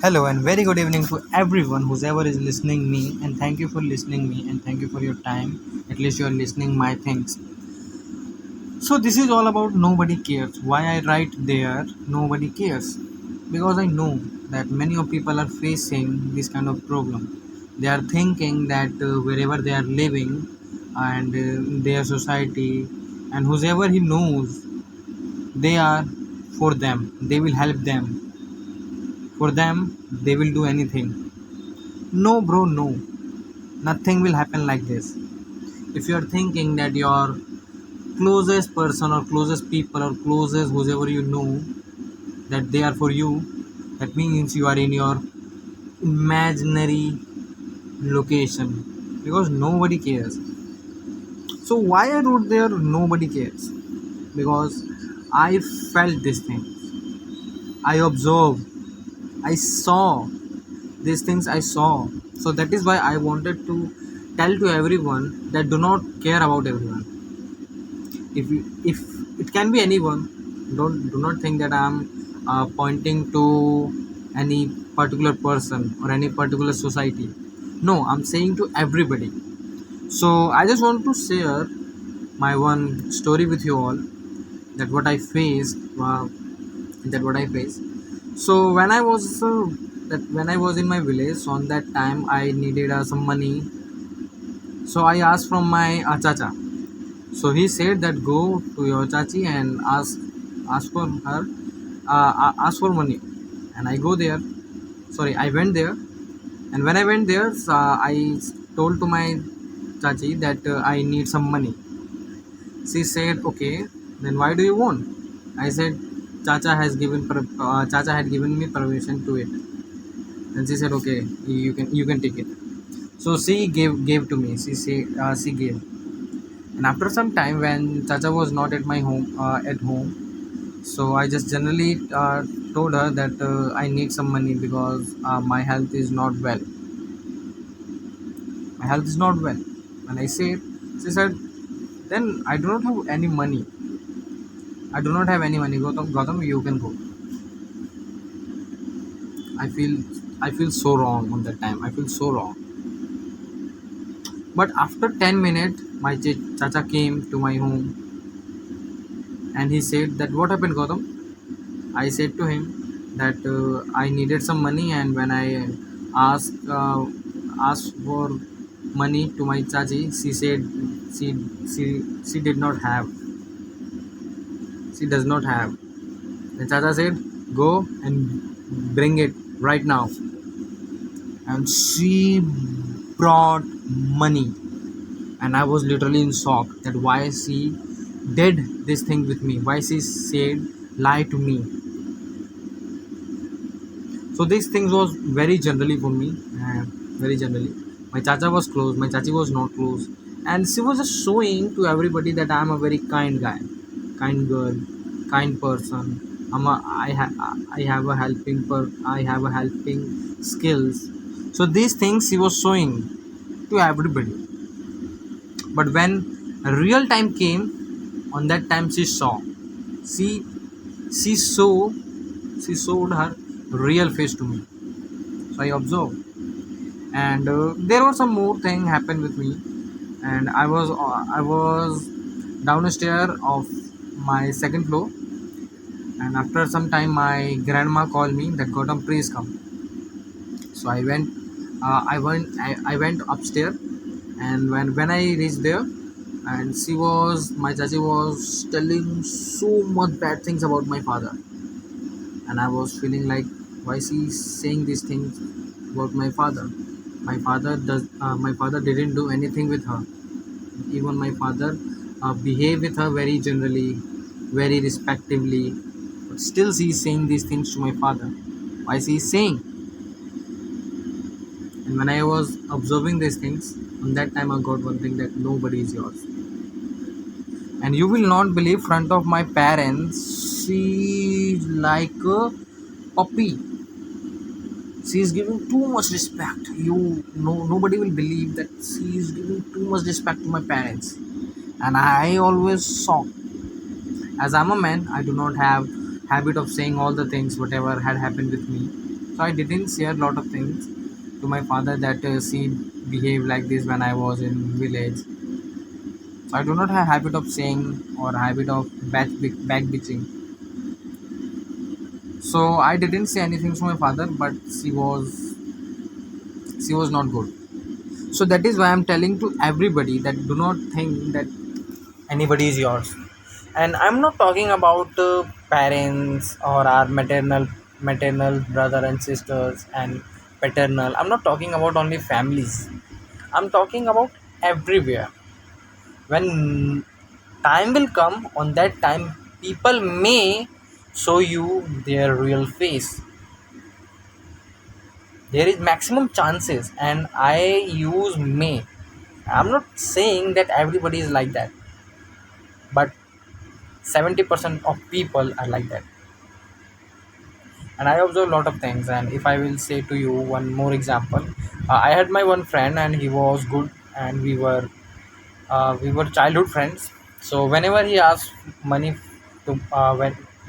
Hello and very good evening to everyone who's ever is listening me, and thank you for listening me and thank you for your time. At least you are listening my things. So this is all about nobody cares. Why I write there nobody cares? Because I know that many of people are facing this kind of problem. They are thinking that wherever they are living and their society and whoever he knows, they are for them. They will help them. For them, they will do anything. No, bro, no. Nothing will happen like this. If you are thinking that your closest person or closest people or closest whoever you know that they are for you, that means you are in your imaginary location because nobody cares. So why I wrote there nobody cares? Because I felt this thing. I observed. I saw these things I saw. So that is why I wanted to tell to everyone that do not care about everyone. If it can be anyone, do not think that I'm pointing to any particular person or any particular society. No, I'm saying to everybody. So I just want to share my one story with you all, that what I faced, that what I faced. So when I was in my village, on that time I needed some money. So I asked from my chacha. So he said that go to your chachi and ask for her, ask for money. And I go there. Sorry, I went there. And when I went there, I told to my chachi that I need some money. She said, okay, then why do you want? I said, Chacha had given me permission to it. And she said, okay, you can take it. So she gave to me. She gave. And after some time, when Chacha was not at home, so I just generally told her that I need some money because my health is not well. My health is not well. And I said, she said, then I do not have any money. I do not have any money. Gautam, you can go. I feel I feel so wrong on that time. I feel so wrong. But after 10 minutes, my chacha came to my home and he said that what happened, Gautam? I said to him that I needed some money, and when I asked for money to my chachi, she said she she did not have. She does not have. The chacha said, "Go and bring it right now." And she brought money, and I was literally in shock that why she did this thing with me. Why she said lie to me. So these things was very generally for me, very generally. My chacha was close, my chachi was not close, and she was just showing to everybody that I'm a very kind guy, kind girl, kind person. I have a I have a helping skills. So these things she was showing to everybody. But when real time came, on that time she saw, she she saw she showed her real face to me. So I observed, and there was some more thing happened with me. And I was downstairs of my second floor, and after some time my grandma called me that Gautam, please come. So I went upstairs, and when I reached there, and my chachi was telling so much bad things about my father. And I was feeling like, why is he saying these things about my father? My father didn't do anything with her. Even my father behaved with her very generally, very respectively. But still, she is saying these things to my father. Why she is saying? And when I was observing these things, on that time I got one thing, that nobody is yours. And you will not believe, front of my parents, she is like a puppy. She is giving too much respect. Nobody will believe that she is giving too much respect to my parents. And I always shocked. As I'm a man, I do not have habit of saying all the things whatever had happened with me. So I didn't share a lot of things to my father that she behaved like this when I was in village. So I do not have habit of saying or habit of back bitching. So I didn't say anything to my father, but she was not good. So that is why I'm telling to everybody that do not think that anybody is yours. And I'm not talking about parents or our maternal brother and sisters and paternal. I'm not talking about only families. I'm talking about everywhere. When time will come, on that time people may show you their real face. There is maximum chances, and I use may. I'm not saying that everybody is like that, but 70% of people are like that. And I observe a lot of things. And if I will say to you one more example, I had my one friend and he was good, and we were childhood friends. So whenever he asked money to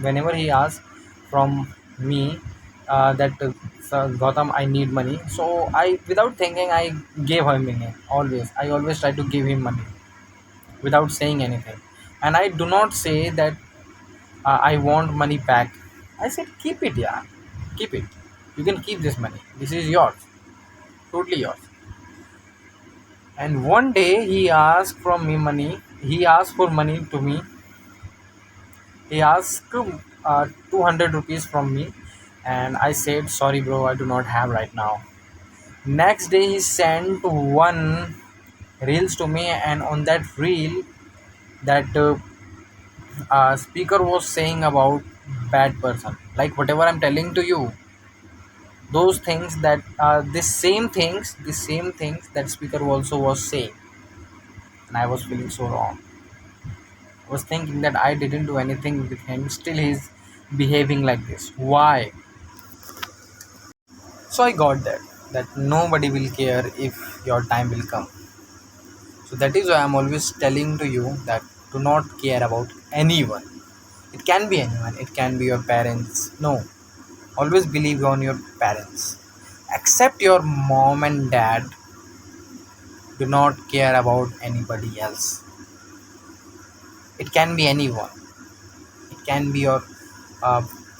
whenever he asked from me, that "Sir Gautam, I need money," so I, without thinking, I gave him money. I always try to give him money without saying anything. And I do not say that I want money back. I said, keep it, yeah, keep it. You can keep this money. This is yours, totally yours. And one day he asked from me money. He asked for money to me. He asked 200 rupees from me, and I said, sorry, bro, I do not have right now. Next day he sent one reels to me, and on that reel, that speaker was saying about bad person. Like whatever I'm telling to you, those things that the same things that speaker also was saying, and I was feeling so wrong. I was thinking that I didn't do anything with him, still he's behaving like this. Why? So I got that nobody will care if your time will come. So that is why I'm always telling to you that do not care about anyone. It can be anyone, it can be your parents. No, always believe on your parents. Except your mom and dad, do not care about anybody else. It can be anyone. It can be your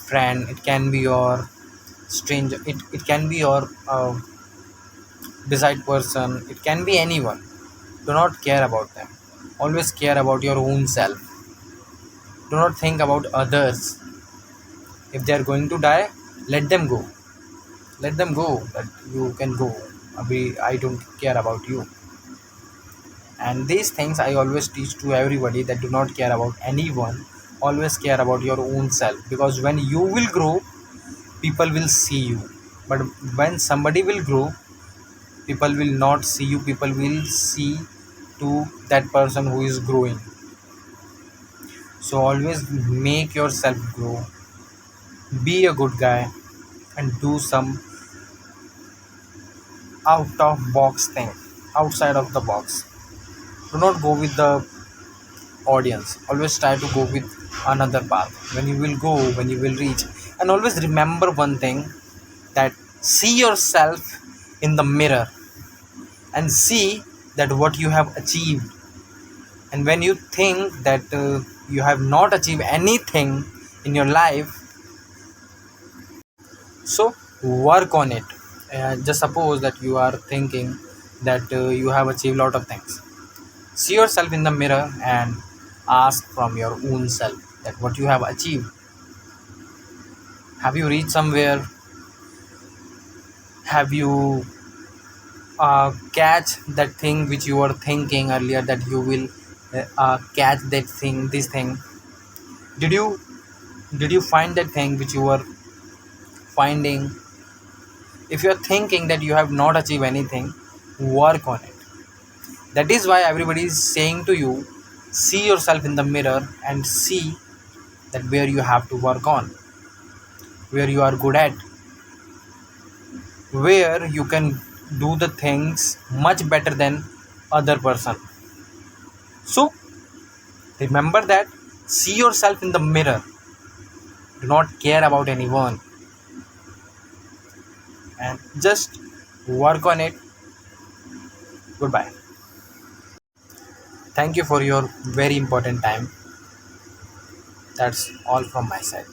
friend, it can be your stranger, it can be your beside person, it can be anyone. Do not care about them. Always care about your own self. Do not think about others. If they are going to die, let them go. Let them go. That you can go. I don't care about you. And these things I always teach to everybody, that do not care about anyone. Always care about your own self, because when you will grow, people will see you. But when somebody will grow, people will not see you. People will see to that person who is growing. So always make yourself grow. Be a good guy and do some out of box thing, outside of the box. Do not go with the audience. Always try to go with another path. When you will go, when you will reach. And always remember one thing, that see yourself in the mirror and see that what you have achieved. And when you think that you have not achieved anything in your life, so work on it. Just suppose that you are thinking that you have achieved a lot of things. See yourself in the mirror and ask from your own self that what you have achieved. Have you reached somewhere? Have you catch that thing which you were thinking earlier that you will catch that thing, this thing? Did you did you find that thing which you were finding? If you are thinking that you have not achieved anything, work on it. That is why everybody is saying to you, see yourself in the mirror and see that where you have to work on, where you are good at, where you can do the things much better than other person. So remember that, see yourself in the mirror. Do not care about anyone. and just work on it. Goodbye. Thank you for your very important time. That's all from my side.